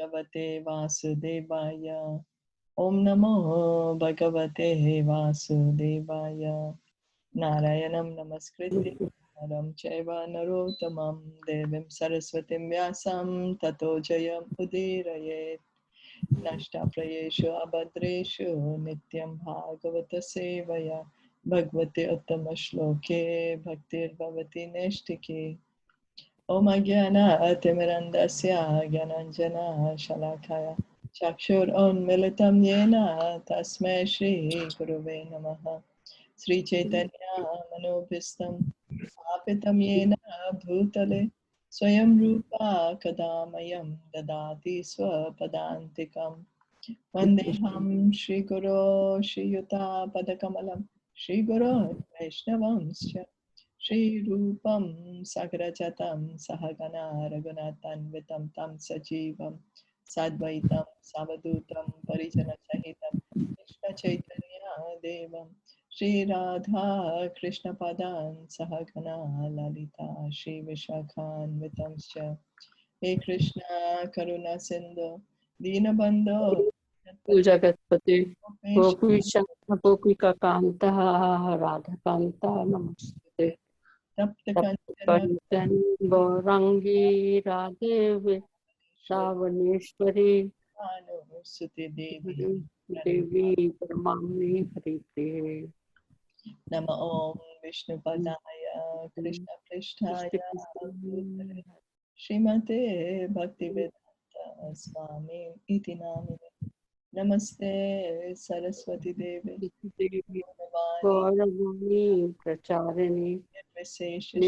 Bhagavate Vasudevaya. Om Namo Bhagavate Vasudevaya. Narayanam Namaskritya Naram Chaiva Narottamam Devim Saraswatim Vyasam Tato Jayam Udirayet. Nashta Prayeshu Abhadreshu Nityam Bhagavata Sevaya Bhagavate Uttama Shloke Bhaktir Bhavati Neshtike. Om Jnana Timirandasya Gyananjana Shalakaya Chakshur Unmilitam Yena Tasmai Shri Guruve Namaha. Sri Caitanya Manobhistam Apitam Yena Bhutale Swayam Rupa Kadamayam Dadati Swapadantikam Vandeham Shri Guru Shri Yuta Padakamalam Shri Guru Vaishnavamscha Shri Rupam Sagrajatam Sahagana Raghunathanvitam Tam Sajivam Sadvaitam Savadutam Parijana Sahitam Krishna Chaitanya Devam Shri Radha Krishna Padan Sahagana Lalita Shri Vishakhan Vitamscha He Krishna Karuna Sindhu Dinabandho Jagatpati Gopisha Gopika Kanta Radha Kanta Namaste Tapta Kanchana Taptakantan Gaurangi Radhe Savaneshwari Bhanu Suti Devi Devi Paramani Hari Priye Nama Om Vishnu Padaya Krishna Prishtaya Bhutale Srimate Bhaktivedanta Swami Iti Namine Namaste Saraswati Devi Gauravani Gauravani Pracharini Nirvisesha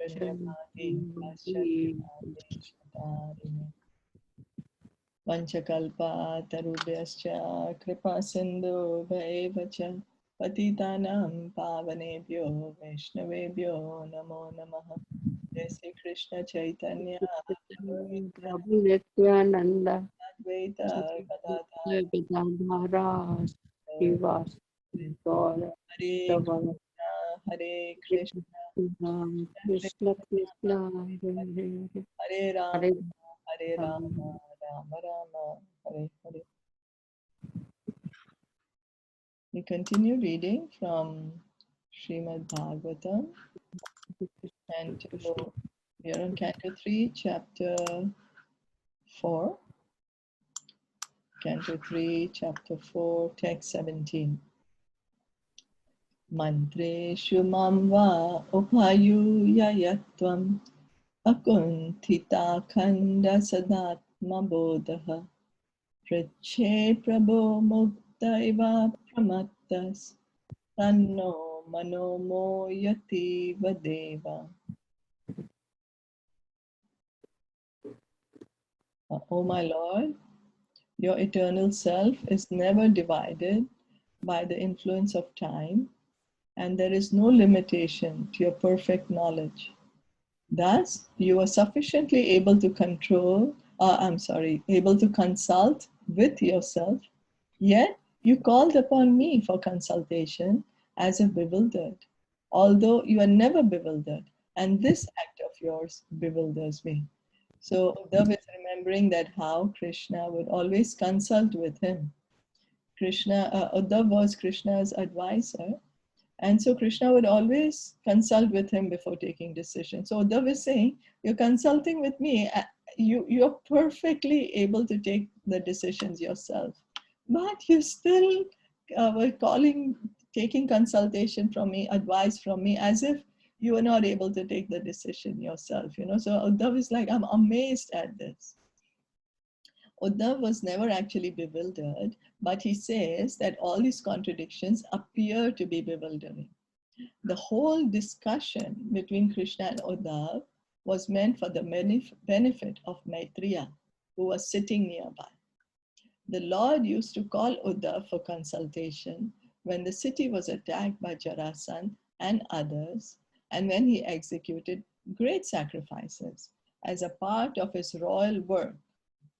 Shunyavadi Paschatyadesh Vanchakalpa tarubhyascha kripa sindhu bhaivacha patitanam pavanebhyo vaishnavebhyo namo namaha. Jai Shri Krishna Chaitanya Prabhu Nityananda Advaita Gadadhar Gadadhara Srivas Gaura Hare Dava Hare Krishna Krishna Krishna Hare Hare Rama Hare Hare Rama Hare Rama Rama Hare Hare. We continue reading from Srimad Bhagavatam Canto. We are on Canto 3, Chapter 4. Canto 3, Chapter 4, Text 17. Mantreshu mam va upayuyayatvam akuntita khanda sadatma bodha prache prabho mukta iva pramattas tanno manomo yati vadeva. O my Lord, your eternal self is never divided by the influence of time, and there is no limitation to your perfect knowledge. Thus, you are sufficiently able to able to consult with yourself, yet you called upon me for consultation as if bewildered, although you are never bewildered, and this act of yours bewilders me. So Uddhav is remembering that how Krishna would always consult with him. Uddhav was Krishna's advisor, and so Krishna would always consult with him before taking decisions. So Uddhav is saying, you're consulting with me, you're perfectly able to take the decisions yourself, but you still were taking consultation from me, advice from me, as if you were not able to take the decision yourself. So Uddhav is like, I'm amazed at this. Uddhav was never actually bewildered, but he says that all these contradictions appear to be bewildering. The whole discussion between Krishna and Uddhav was meant for the benefit of Maitreya, who was sitting nearby. The Lord used to call Uddhav for consultation when the city was attacked by Jarasandha and others, and when he executed great sacrifices as a part of his royal work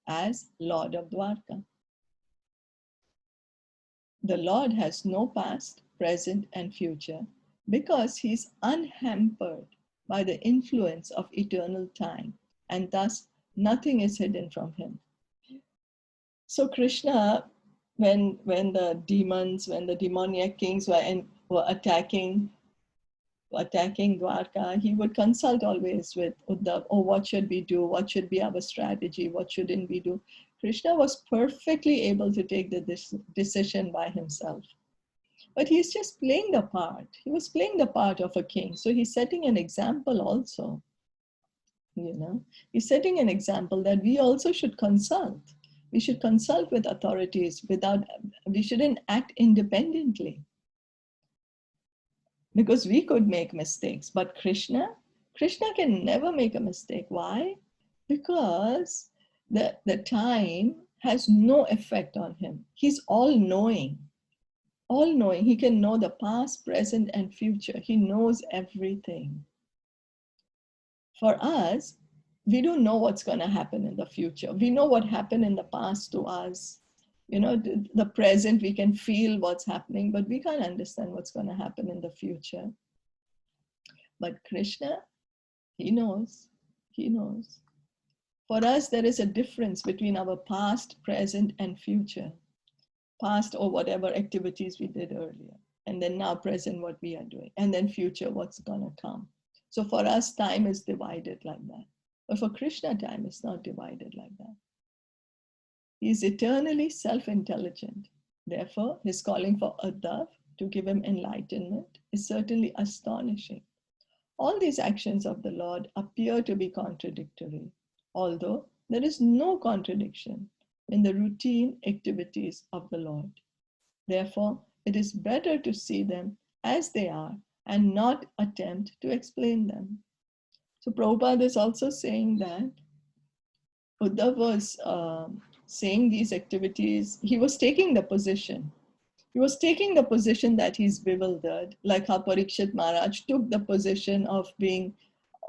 as Lord of Dwarka. The Lord has no past, present, and future because he is unhampered by the influence of eternal time, and thus nothing is hidden from him. So Krishna, when the demons, when the demoniac kings were attacking Dwarka, he would consult always with Uddhav, oh, what should we do? What should be our strategy? What shouldn't we do? Krishna was perfectly able to take the decision by himself. But he's just playing the part. He was playing the part of a king. So he's setting an example also. He's setting an example that we also should consult. We should consult with authorities we shouldn't act independently. Because we could make mistakes, but Krishna can never make a mistake. Why? Because the time has no effect on him. He's all-knowing. All-knowing. He can know the past, present, and future. He knows everything. For us, we don't know what's going to happen in the future. We know what happened in the past to us. The present, we can feel what's happening, but we can't understand what's going to happen in the future. But Krishna, he knows. He knows. For us, there is a difference between our past, present, and future. Past or whatever activities we did earlier. And then now present, what we are doing. And then future, what's going to come. So for us, time is divided like that. But for Krishna, time is not divided like that. He is eternally self-intelligent. Therefore, his calling for Uddhav to give him enlightenment is certainly astonishing. All these actions of the Lord appear to be contradictory, although there is no contradiction in the routine activities of the Lord. Therefore, it is better to see them as they are and not attempt to explain them. So Prabhupada is also saying that Uddhav was saying these activities, he was taking the position. He was taking the position that he's bewildered, like how Parikshit Maharaj took the position of being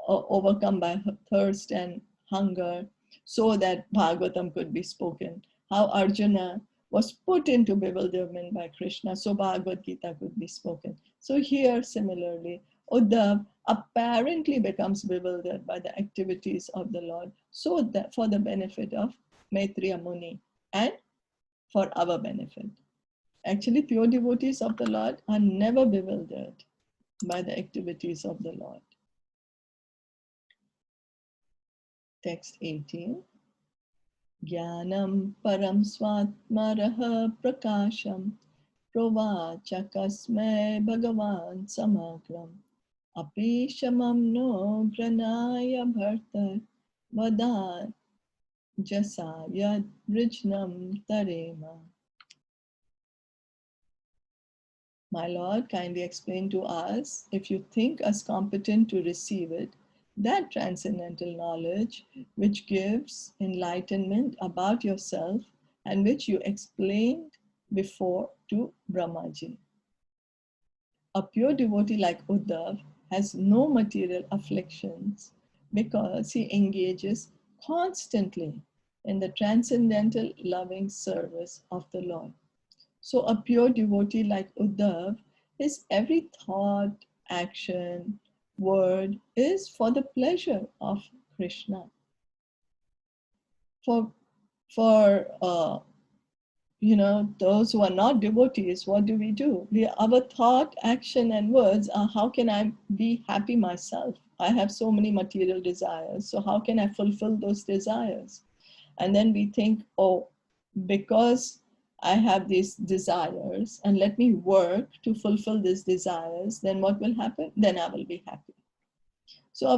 overcome by thirst and hunger so that Bhagavatam could be spoken. How Arjuna was put into bewilderment by Krishna so Bhagavad Gita could be spoken. So here similarly, Uddhav apparently becomes bewildered by the activities of the Lord so that for the benefit of Maitreya Muni and for our benefit. Actually, pure devotees of the Lord are never bewildered by the activities of the Lord. Text 18. Jnanam param swatmaraha prakasham provachakasme bhagavan samagram api shamam no granaya bhartar vadat jasaya brijnam tarema. My Lord, kindly explain to us, if you think us competent to receive it, that transcendental knowledge which gives enlightenment about yourself and which you explained before to Brahmaji. A pure devotee like Uddhav has no material afflictions because he engages constantly in the transcendental loving service of the Lord. So a pure devotee like Uddhav, his every thought, action, word is for the pleasure of Krishna. For those who are not devotees, what do? Our thought, action, and words are, how can I be happy myself? I have so many material desires, so how can I fulfill those desires? And then we think, oh, because I have these desires and let me work to fulfill these desires, then what will happen? Then I will be happy. So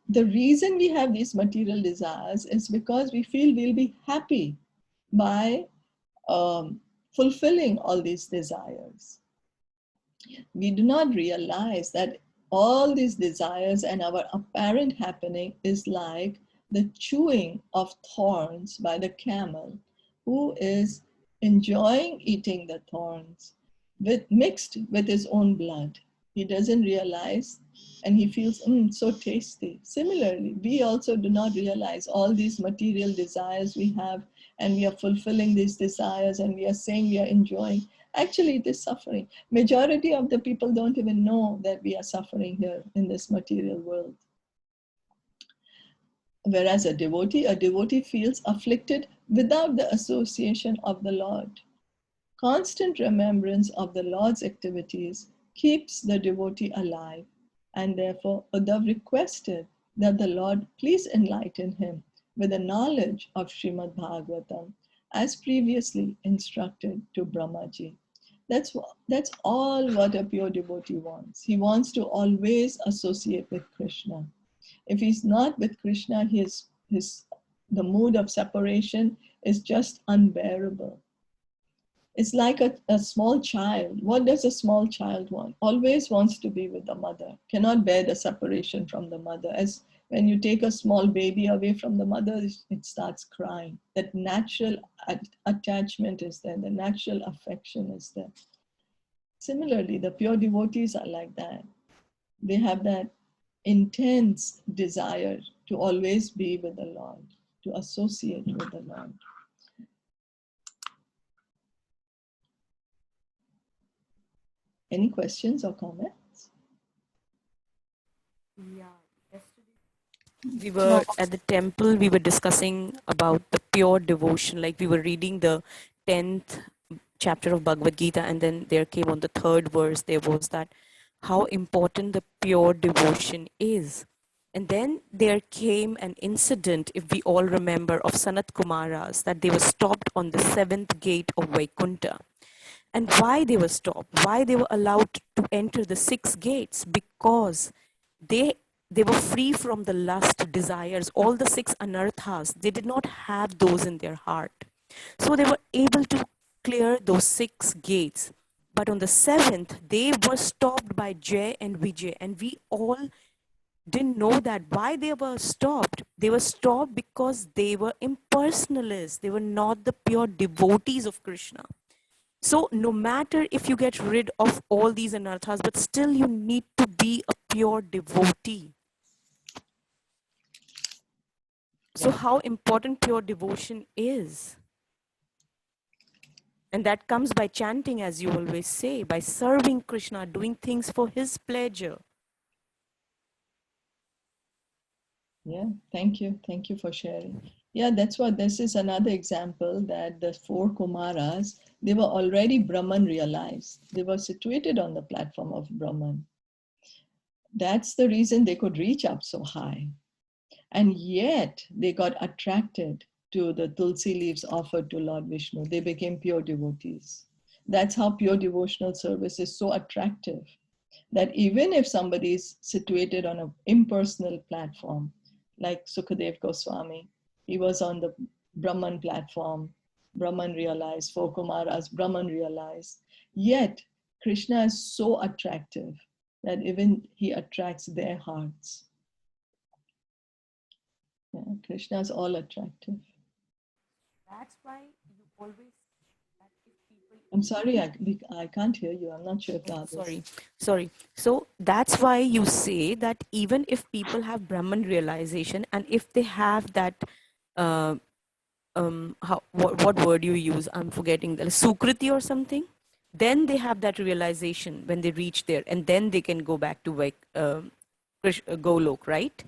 the reason we have these material desires is because we feel we'll be happy by fulfilling all these desires. We do not realize that all these desires and our apparent happening is like the chewing of thorns by the camel who is enjoying eating the thorns mixed with his own blood. He doesn't realize and he feels so tasty. Similarly, we also do not realize all these material desires we have and we are fulfilling these desires and we are saying we are enjoying. Actually, it is suffering. Majority of the people don't even know that we are suffering here in this material world. Whereas a devotee feels afflicted without the association of the Lord. Constant remembrance of the Lord's activities keeps the devotee alive, and therefore Uddhav requested that the Lord please enlighten him with the knowledge of Srimad Bhagavatam as previously instructed to Brahmaji. That's all what a pure devotee wants. He wants to always associate with Krishna. If he's not with Krishna, the mood of separation is just unbearable. It's like a small child. What does a small child want? Always wants to be with the mother, cannot bear the separation from the mother. As when you take a small baby away from the mother, it starts crying. That natural attachment is there, the natural affection is there. Similarly, the pure devotees are like that. They have that intense desire to always be with the Lord, to associate with the Lord. Any questions or comments? Yeah, yesterday we were at the temple, we were discussing about the pure devotion. Like we were reading the 10th chapter of Bhagavad Gita, and then there came on the third verse, there was that how important the pure devotion is. And then there came an incident, if we all remember, of Sanat Kumaras, that they were stopped on the seventh gate of Vaikuntha. And why they were stopped, why they were allowed to enter the six gates? Because they they were free from the lust desires, all the six anarthas. They did not have those in their heart, so they were able to clear those six gates. But on the seventh, they were stopped by Jay and Vijay, and we all didn't know that. Why they were stopped? They were stopped because they were impersonalists. They were not the pure devotees of Krishna. So no matter if you get rid of all these anarthas, but still you need to be a pure devotee. So Yeah. how important pure devotion is. And that comes by chanting, as you always say, by serving Krishna, doing things for his pleasure. Yeah, thank you. Thank you for sharing. Yeah, that's what this is another example that the four Kumaras, they were already Brahman realized. They were situated on the platform of Brahman. That's the reason they could reach up so high. And yet they got attracted to the tulsi leaves offered to Lord Vishnu. They became pure devotees. That's how pure devotional service is so attractive, that even if somebody is situated on an impersonal platform, like Sukadev Goswami, he was on the Brahman platform, Brahman realized, four Kumaras, Brahman realized, yet Krishna is so attractive that even he attracts their hearts. Yeah, Krishna is all attractive. That's why you always that if people I'm sorry, I can't hear you. I'm not sure if the others. sorry. So that's why you say that even if people have Brahman realization, and if they have that uh, what word you use, I'm forgetting, the sukriti or something, then they have that realization when they reach there, and then they can go back to Golok, right?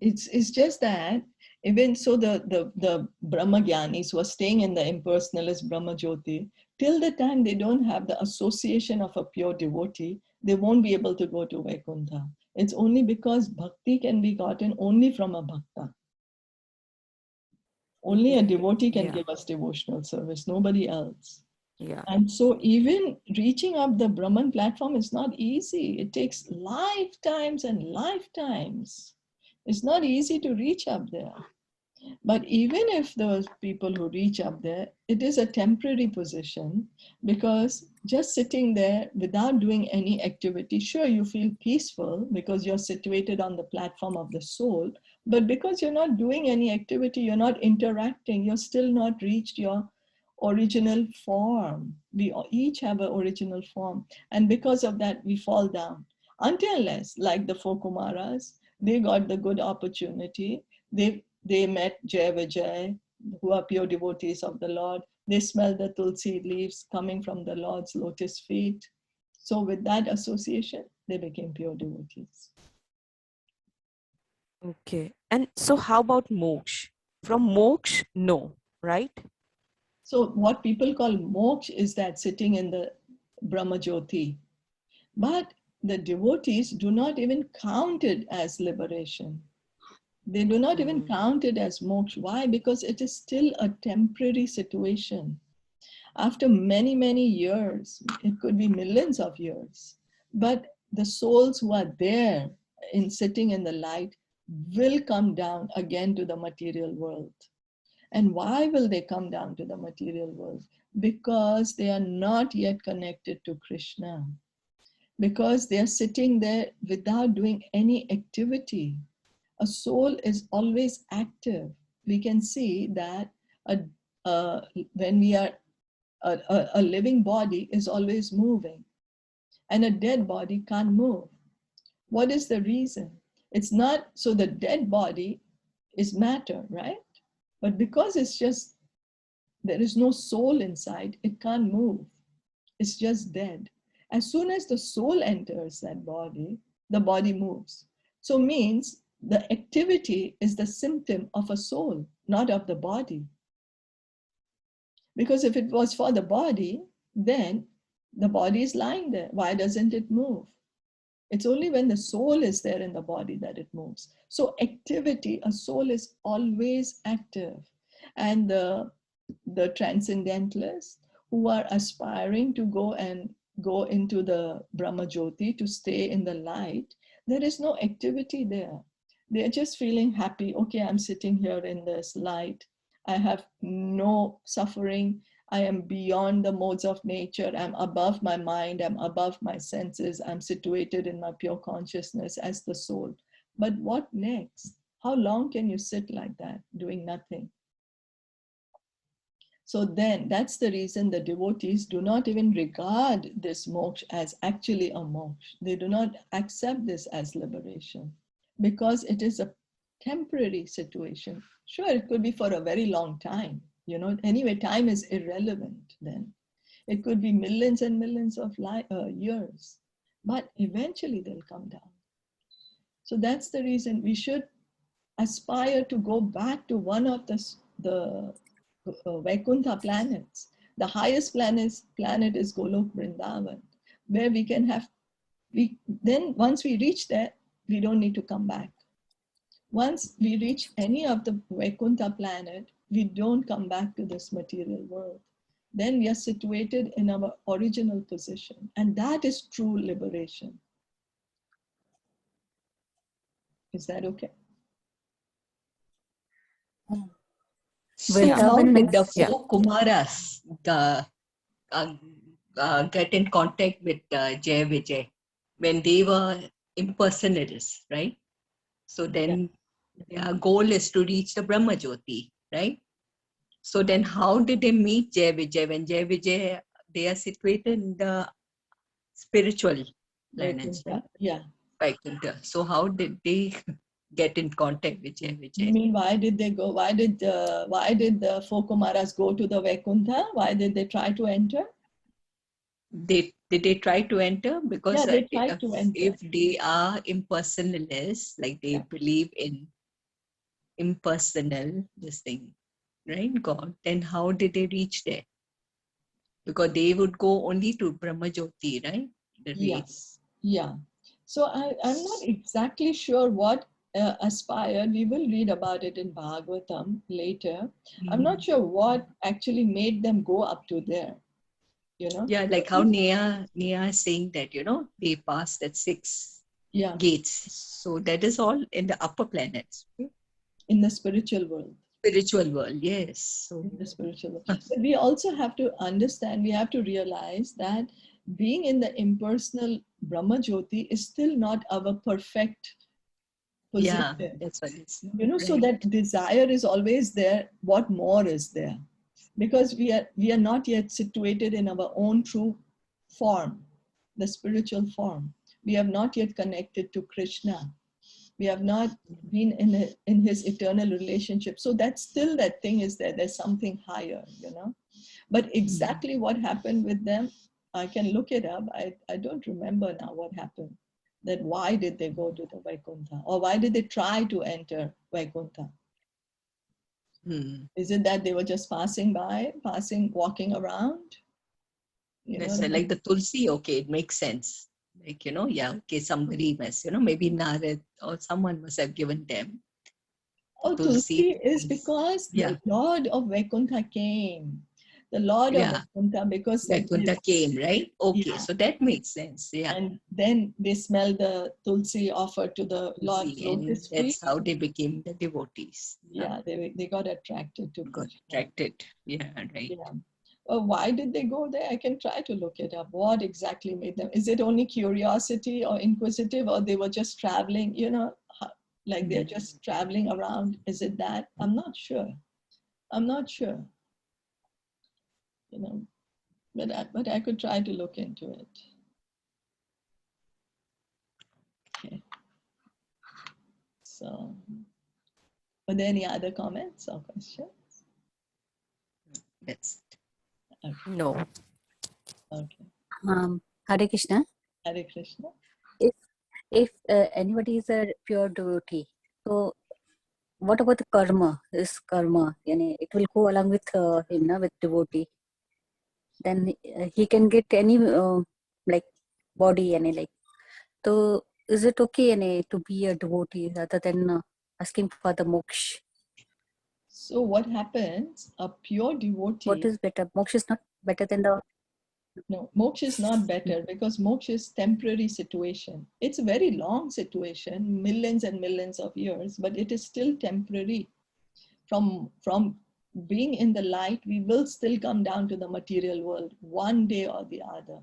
It's just that even so the Brahma Gyanis who are staying in the impersonalist Brahma Jyoti, till the time they don't have the association of a pure devotee, they won't be able to go to Vaikuntha. It's only because bhakti can be gotten only from a bhakta. Only a devotee can Yeah, give us devotional service, nobody else. yeah. And so even reaching up the Brahman platform is not easy. It takes lifetimes and lifetimes. It's not easy to reach up there. But even if those people who reach up there, it is a temporary position, because just sitting there without doing any activity, sure, you feel peaceful because you're situated on the platform of the soul, but because you're not doing any activity, you're not interacting, you're still not reached your original form. We each have an original form. And because of that, we fall down. Until unless, like the four Kumaras, they got the good opportunity. They met Jai Vijay, who are pure devotees of the Lord. They smell the tulsi leaves coming from the Lord's lotus feet. So with that association, they became pure devotees. Okay. And so how about moksha? From moksha, no, right? So what people call moksha is that sitting in the Brahma Jyoti. But the devotees do not even count it as liberation. They do not even count it as moksha. Why? Because it is still a temporary situation. After many, many years, it could be millions of years, but the souls who are there in sitting in the light will come down again to the material world. And why will they come down to the material world? Because they are not yet connected to Krishna. Because they are sitting there without doing any activity. A soul is always active. We can see that when we are a living body is always moving, and a dead body can't move. What is the reason? It's not so the dead body is matter, right? But because it's just there is no soul inside, it can't move. It's just dead. As soon as the soul enters that body, the body moves. So means the activity is the symptom of a soul, not of the body. Because if it was for the body, then the body is lying there. Why doesn't it move? It's only when the soul is there in the body that it moves. So activity, a soul is always active. And the transcendentalists who are aspiring to go into the Brahma Jyoti, to stay in the light, there is no activity there. They're just feeling happy. Okay, I'm sitting here in this light. I have no suffering. I am beyond the modes of nature. I'm above my mind. I'm above my senses. I'm situated in my pure consciousness as the soul. But what next? How long can you sit like that, doing nothing? So then that's the reason the devotees do not even regard this moksha as actually a moksha. They do not accept this as liberation because it is a temporary situation. Sure, it could be for a very long time. Anyway, time is irrelevant then. It could be millions and millions of years, but eventually they'll come down. So that's the reason we should aspire to go back to one of the Vaikuntha planets. The highest planet is Golok Vrindavan, where we can have, then once we reach there, we don't need to come back. Once we reach any of the Vaikuntha planet, we don't come back to this material world. Then we are situated in our original position. And that is true liberation. Is that okay? So Yeah. how did the Yeah. four Kumaras get in contact with Jai Vijay when they were impersonalists, right? So then their goal is to reach the Brahma Jyoti, right? So then how did they meet Jai Vijay when Jai Vijay, they are situated in the spiritual planets, right? Yeah. Vaikuntha. So how did they get in contact with Jai You Vijay? mean why did they go? Why did the four Kumaras go to the Vaikuntha? Why did they try to enter? Did they try to enter? Because Yeah, they tried to enter. if they are impersonalists, like they believe in impersonal this thing, right? God, then how did they reach there? Because they would go only to Brahma Jyoti, right? The Yes. Yeah. So I'm not exactly sure what aspired. We will read about it in Bhagavatam later. I'm not sure what actually made them go up to there. Yeah, like how Nia is saying that, they passed at 6 Yeah, gates. So that is all in the upper planets. in the spiritual world. Spiritual world, yes. So In the spiritual world. But we also have to understand, we have to realize that being in the impersonal Brahma Jyoti is still not our perfect position. yeah, that's what it's So right. that desire is always there. What more is there? Because we are not yet situated in our own true form, the spiritual form. We have not yet connected to Krishna. We have not been in his eternal relationship. So that's still, that thing is there. There's something higher. But exactly what happened with them, I can look it up. I don't remember now what happened. that why did they go to the Vaikuntha, or why did they try to enter Vaikuntha? Hmm. Is it that they were just passing by, walking around? Yes, like the Tulsi, okay, it makes sense. Like, yeah, okay, somebody must, maybe Narad or someone must have given them Oh, Tulsi. Tulsi is because Yeah, the Lord of Vaikuntha came. The Lord of yeah, Vaikuntha, because Vaikuntha came, right? Okay, yeah, so that makes sense. Yeah, and then they smell the Tulsi offered to the Lord's Tulsi, and lotus feet. that's how they became the devotees. Yeah, they got attracted to Got Krishna. attracted. Yeah, right. Yeah. Why did they go there? I can try to look it up. What exactly made them? Is it only curiosity or inquisitive, or they were just traveling, like they're just traveling around? Is it that? I'm not sure. I'm not sure, but I could try to look into it. Okay. So, are there any other comments or questions? That's Okay. No. Okay. Hare Krishna. Hare Krishna. If anybody is a pure devotee, so what about the karma? Is karma? It will go along with him, with devotee. Then he can get any like body, like. So is it okay to be a devotee rather than asking for the moksha? So what happens? A pure What devotee. is better? Moksha is not better than the. No, moksha is not better because moksha is temporary situation. It's a very long situation, millions and millions of years, but it is still temporary. From being in the light, we will still come down to the material world one day or the other.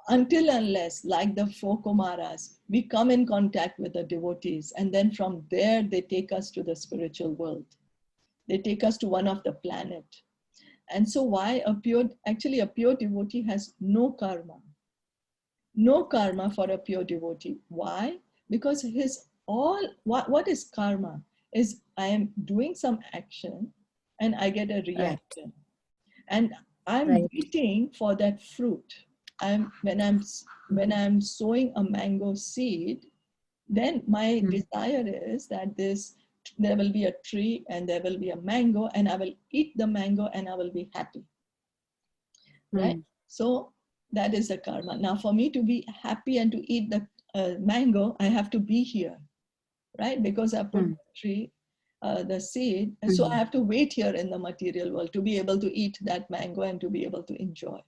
Until unless, like the four Kumaras, we come in contact with the devotees, and then from there they take us to the spiritual world. They take us to one of the planet. And so why a pure devotee has no karma. No karma for a pure devotee. Why? Because what is karma? Is I am doing some action and I get a Right. reaction. And I'm Right. waiting for that fruit. When I'm sowing a mango seed, then my desire is that there will be a tree and there will be a mango, and I will eat the mango and I will be happy. Right? So that is the karma. Now, for me to be happy and to eat the mango, I have to be here, right? Because I put the tree, the seed, and so I have to wait here in the material world to be able to eat that mango and to be able to enjoy.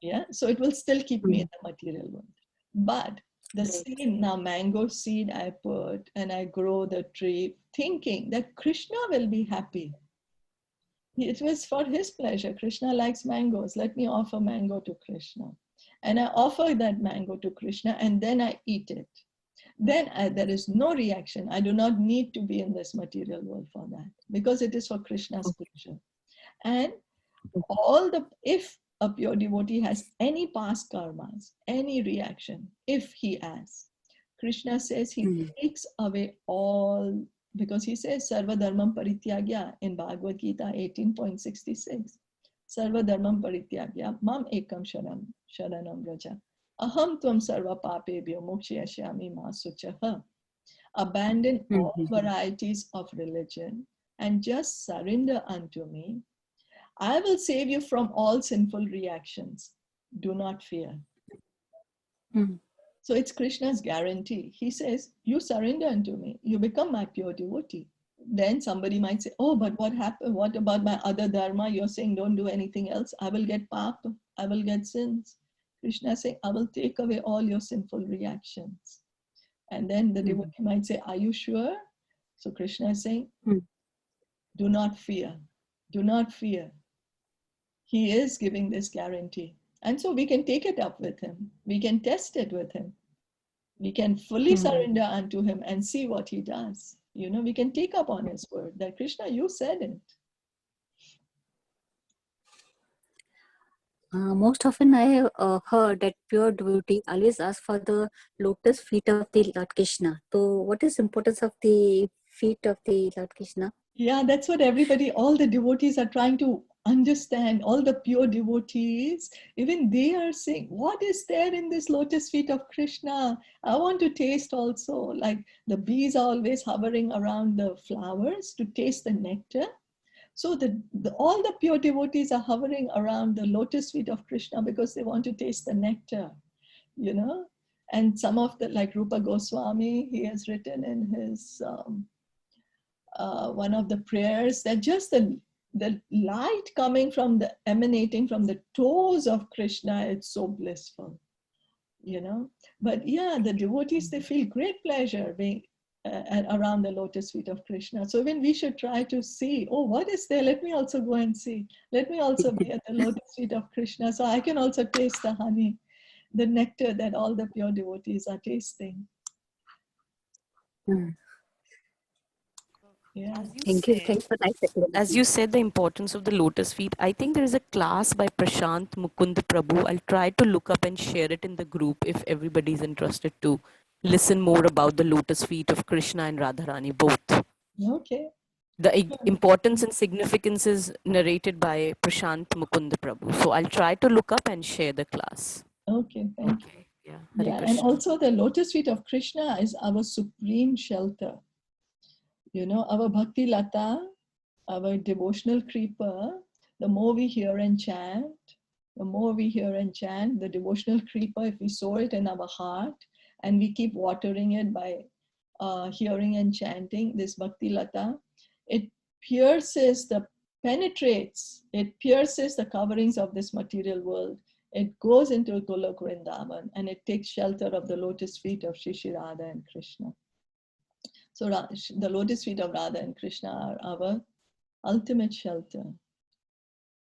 Yeah, so it will still keep me in the material world. But the same now mango seed I put and I grow the tree, thinking that Krishna will be happy. It was for his pleasure. Krishna likes mangoes. Let me offer mango to Krishna. And I offer that mango to Krishna and then I eat it. Then there is no reaction. I do not need to be in this material world for that because it is for Krishna's pleasure. And if a pure devotee has any past karmas, any reaction, if he has, Krishna says he takes away all, because he says Sarva Dharmam Parityagya in Bhagavad Gita 18.66. Sarva Dharmam Parityagya Mam Ekam Sharanam Raja. Aham Tvam Sarva Papebhyo Mokshayashyami Ma Suchaha. Abandon all varieties of religion and just surrender unto me. I will save you from all sinful reactions. Do not fear. So it's Krishna's guarantee. He says, you surrender unto me. You become my pure devotee. Then somebody might say, oh, but what happened? What about my other dharma? You're saying don't do anything else. I will get papa. I will get sins. Krishna is saying, I will take away all your sinful reactions. And then the devotee might say, are you sure? So Krishna is saying, do not fear. Do not fear. He is giving this guarantee. And so we can take it up with him. We can test it with him. We can fully surrender unto him and see what he does. We can take up on his word that Krishna, you said it. Most often I have heard that pure devotee always ask for the lotus feet of the Lord Krishna. So what is the importance of the feet of the Lord Krishna? Yeah, that's what everybody, all the devotees are trying to understand, all the pure devotees, even they are saying, what is there in this lotus feet of Krishna? I want to taste also. Like the bees are always hovering around the flowers to taste the nectar. So all the pure devotees are hovering around the lotus feet of Krishna because they want to taste the nectar, you know. And some of the, like Rupa Goswami, he has written in his one of the prayers that just the light coming from emanating from the toes of Krishna, it's so blissful, you know. But yeah, the devotees, they feel great pleasure being around the lotus feet of Krishna. So when we should try to see, oh, what is there? Let me also go and see. Let me also be at the lotus feet of Krishna so I can also taste the honey, the nectar that all the pure devotees are tasting. Yeah. Thank you. Thanks for nice As explanation. you said, the importance of the lotus feet, I think there is a class by Prashant Mukund Prabhu. I'll try to look up and share it in the group if everybody's interested to listen more about the lotus feet of Krishna and Radharani, both. Okay. The importance and significance is narrated by Prashant Mukund Prabhu. So I'll try to look up and share the class. Okay, thank you. Yeah, Hare Yeah, and Krishna. also the lotus feet of Krishna is our supreme shelter. You know, our bhakti lata, our devotional creeper, the more we hear and chant, the devotional creeper, if we sow it in our heart and we keep watering it by hearing and chanting this bhakti lata, it penetrates the coverings of this material world. It goes into Golok Vrindavan and it takes shelter of the lotus feet of Shri Radha and Krishna. So the lotus feet of Radha and Krishna are our ultimate shelter.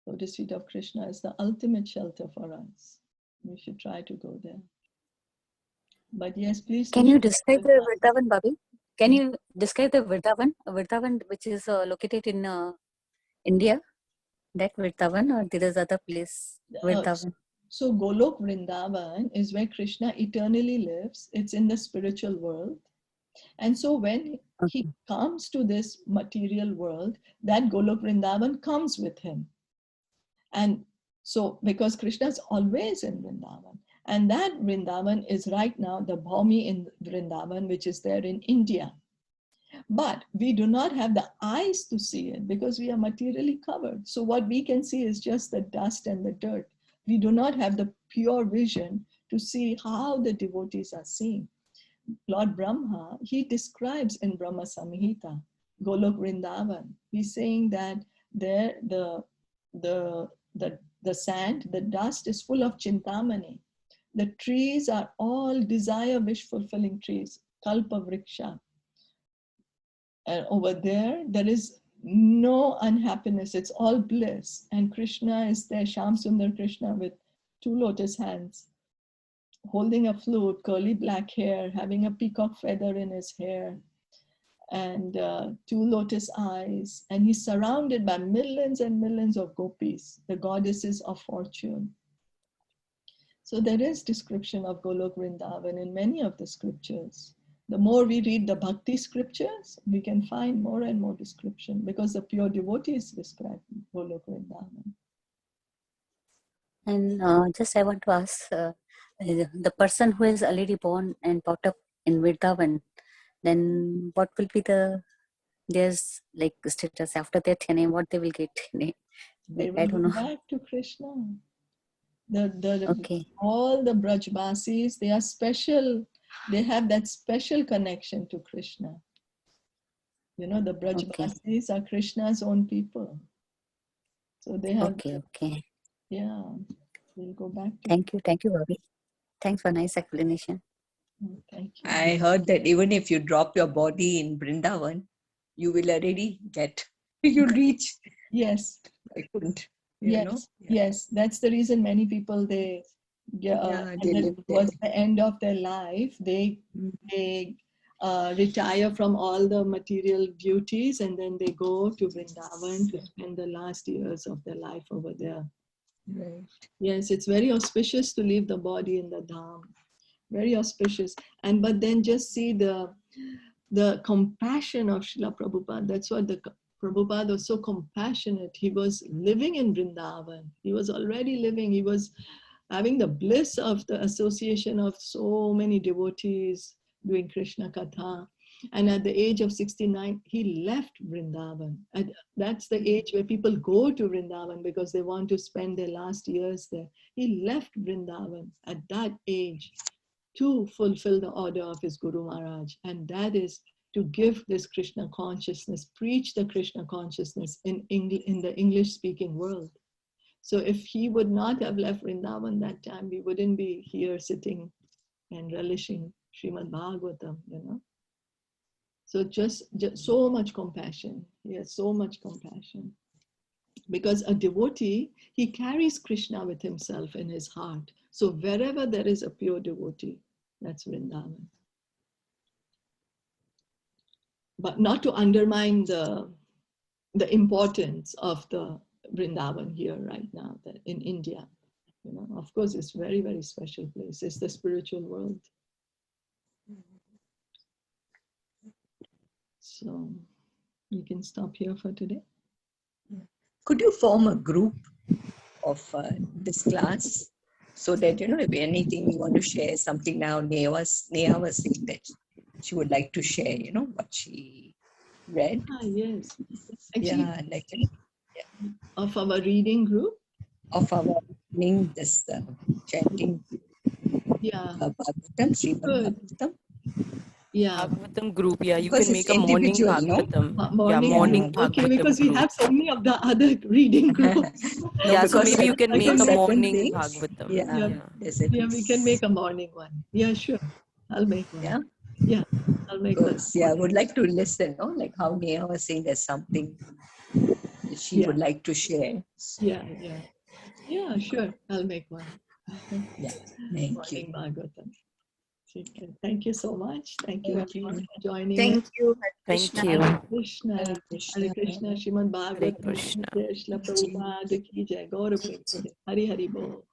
Lotus feet of Krishna is the ultimate shelter for us. We should try to go there. But yes, please. Can you describe the Vrindavan, Bobby? Can you describe the Vrindavan, which is located in India? That Vrindavan, or there is other place? Vrindavan. So Golok Vrindavan is where Krishna eternally lives. It's in the spiritual world. And so when he comes to this material world, that Golok Vrindavan comes with him. And so because Krishna is always in Vrindavan, and that Vrindavan is right now the Bhaumi in Vrindavan, which is there in India. But we do not have the eyes to see it because we are materially covered. So what we can see is just the dust and the dirt. We do not have the pure vision to see how the devotees are seeing. Lord Brahma, he describes in Brahma Samhita, Golok Vrindavan. He's saying that there the sand, the dust is full of chintamani. The trees are all desire wish fulfilling trees, kalpa vriksha. And over there is no unhappiness, it's all bliss. And Krishna is there, Shyam Sundar Krishna with two lotus hands, holding a flute, curly black hair, having a peacock feather in his hair, and two lotus eyes. And he's surrounded by millions and millions of gopis, the goddesses of fortune. So there is description of Golok Vrindavan in many of the scriptures. The more we read the bhakti scriptures, we can find more and more description because the pure devotees describe Golok Vrindavan. And just I want to ask, the person who is already born and brought up in Vrindavan, then what will be there's like status after that? What they will get? They will I don't go know. back to Krishna. Okay. All the Brajbasis, they are special. They have that special connection to Krishna. You know, the Brajbasis are Krishna's own people. So they have. Okay. Yeah, we'll go back to. Thank you, Bobby. Thanks for nice explanation. Thank you. I heard that even if you drop your body in Vrindavan, you will already you'll reach. Yes. I couldn't. Yes. That's the reason many people towards the end of their life, they retire from all the material duties and then they go to Vrindavan to spend the last years of their life over there. Right. Yes, it's very auspicious to leave the body in the dham. Very auspicious. But then just see the compassion of Srila Prabhupada. That's what Prabhupada was so compassionate. He was living in Vrindavan. He was already living. He was having the bliss of the association of so many devotees doing Krishna Katha. And at the age of 69, he left Vrindavan. And that's the age where people go to Vrindavan because they want to spend their last years there. He left Vrindavan at that age to fulfill the order of his Guru Maharaj. And that is to give this Krishna consciousness, preach the Krishna consciousness in the English-speaking world. So if he would not have left Vrindavan that time, we wouldn't be here sitting and relishing Srimad Bhagavatam, you know. So just so much compassion. He has so much compassion. Because a devotee, he carries Krishna with himself in his heart. So wherever there is a pure devotee, that's Vrindavan. But not to undermine the importance of the Vrindavan here right now, that in India. You know, of course, it's very, very special place. It's the spiritual world. So we can stop here for today. Could you form a group of this class so that, you know, if anything you want to share, something now, Neha was saying that she would like to share, you know, what she read. Ah, yes. Actually, Yeah, like, of our reading group. Of our reading this chanting Yeah. Bhagavatam, Srimad Good. Bhagavatam. Yeah. Bhagavatam group, yeah, you Because can it's make a morning individual, no? Bhagavatam. Morning, Yeah, morning group. Okay, Bhagavatam because we group. have so many of the other reading groups. No, Yeah, so because maybe you can make a certain morning things, Bhagavatam. yeah, Yeah. there's at Yeah, we can least, make a morning one. Yeah, sure. I'll make one. yeah. Yeah, I'll make one. Because, yeah, I would like to listen, no? Like how Neha was saying there's something that she would like to share. Yeah, yeah. Yeah, sure. I'll make one. Yeah, thank Morning you. Bhagavatam. Okay. Thank you so much. Thank you Thank everyone you. for joining us. Thank you, Hare Thank Krishna. you. Hare Krishna. Hare Hare Krishna. Krishna. Srimad Hare Bhagavatam. Krishna. Jai Shilpa Prabhupada ki jai. Gaura Prabhupada. Hari Hari Bol.